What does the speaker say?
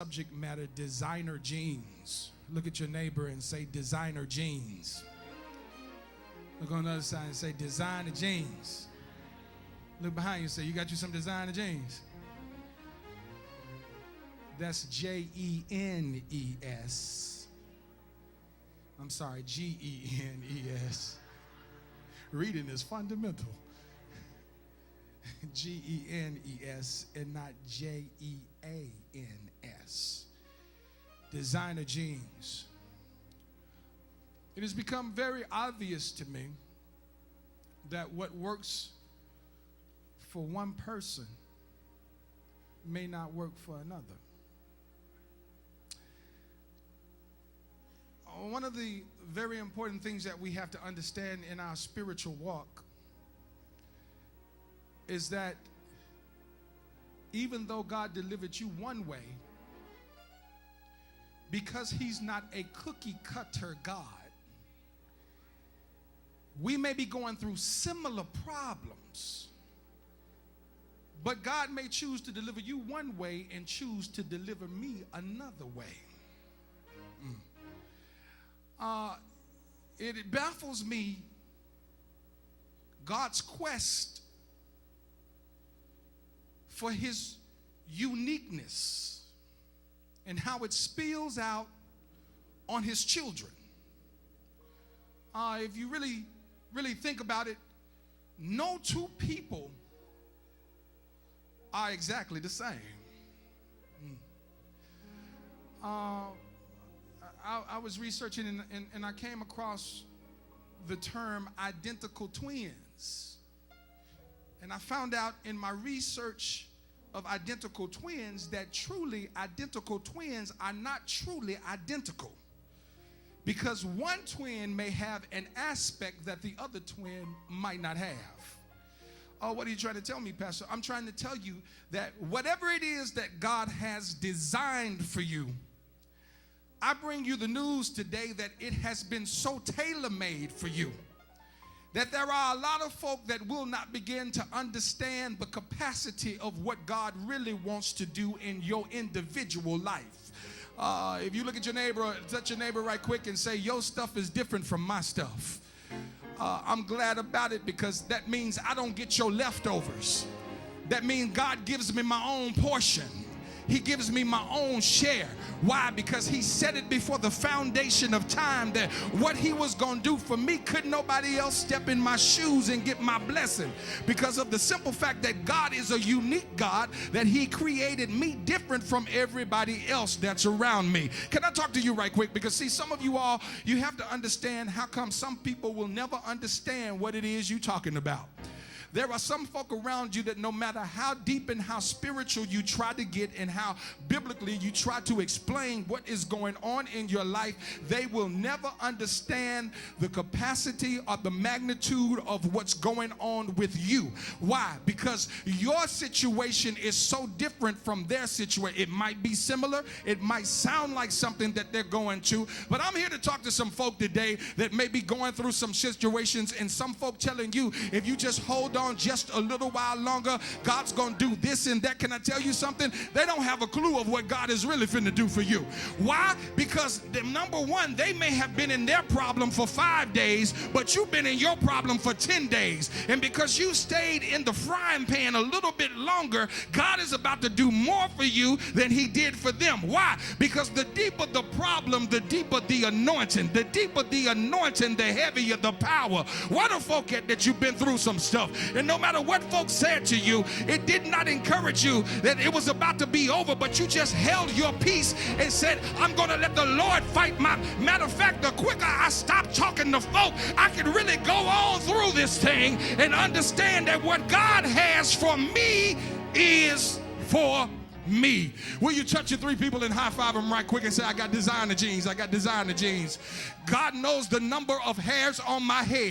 Subject matter, designer jeans. Look at your neighbor and say designer jeans. Look on the other side and say designer jeans. Look behind you and say, you got you some designer jeans? That's Jenes. I'm sorry, Gens. Reading is fundamental. Gens and not Jeans. Designer jeans. It has become very obvious to me that what works for one person may not work for another. One of the very important things that we have to understand in our spiritual walk is that even though God delivered you one way, because he's not a cookie cutter God, we may be going through similar problems, but God may choose to deliver you one way and choose to deliver me another way. It baffles me, God's quest for his uniqueness and how it spills out on his children. If you really think about it, no two people are exactly the same. I was researching and I came across the term identical twins. And I found out in my research of identical twins that truly identical twins are not truly identical, because one twin may have an aspect that the other twin might not have. Oh, what are you trying to tell me, Pastor? I'm trying to tell you that whatever it is that God has designed for you, I bring you the news today that it has been so tailor-made for you that there are a lot of folk that will not begin to understand the capacity of what God really wants to do in your individual life. If you look at your neighbor, touch your neighbor right quick and say, your stuff is different from my stuff. I'm glad about it, because that means I don't get your leftovers. That means God gives me my own portion. He gives me my own share. Why? Because he said it before the foundation of time that what he was going to do for me, could nobody else step in my shoes and get my blessing. Because of the simple fact that God is a unique God, that he created me different from everybody else that's around me. Can I talk to you right quick? Because see, some of you all, you have to understand how come some people will never understand what it is you're talking about. There are some folk around you that no matter how deep and how spiritual you try to get and how biblically you try to explain what is going on in your life, they will never understand the capacity or the magnitude of what's going on with you. Why? Because your situation is so different from their situation. It might be similar. It might sound like something that they're going to, but I'm here to talk to some folk today that may be going through some situations, and some folk telling you, if you just hold on just a little while longer, God's gonna do this and that. Can I tell you something? They don't have a clue of what God is really finna do for you. Why? Because number one, they may have been in their problem for 5 days, but you've been in your problem for 10 days. And because you stayed in the frying pan a little bit longer, God is about to do more for you than he did for them. Why? Because the deeper the problem, the deeper the anointing. The deeper the anointing, the heavier the power. What a folk at that you've been through some stuff. And no matter what folks said to you, it did not encourage you that it was about to be over, but you just held your peace and said, I'm going to let the Lord fight my. Matter of fact, the quicker I stop talking to folk, I can really go on through this thing and understand that what God has for me is for me. Will you touch your 3 people and high five them right quick and say, I got designer jeans. I got designer jeans. God knows the number of hairs on my head.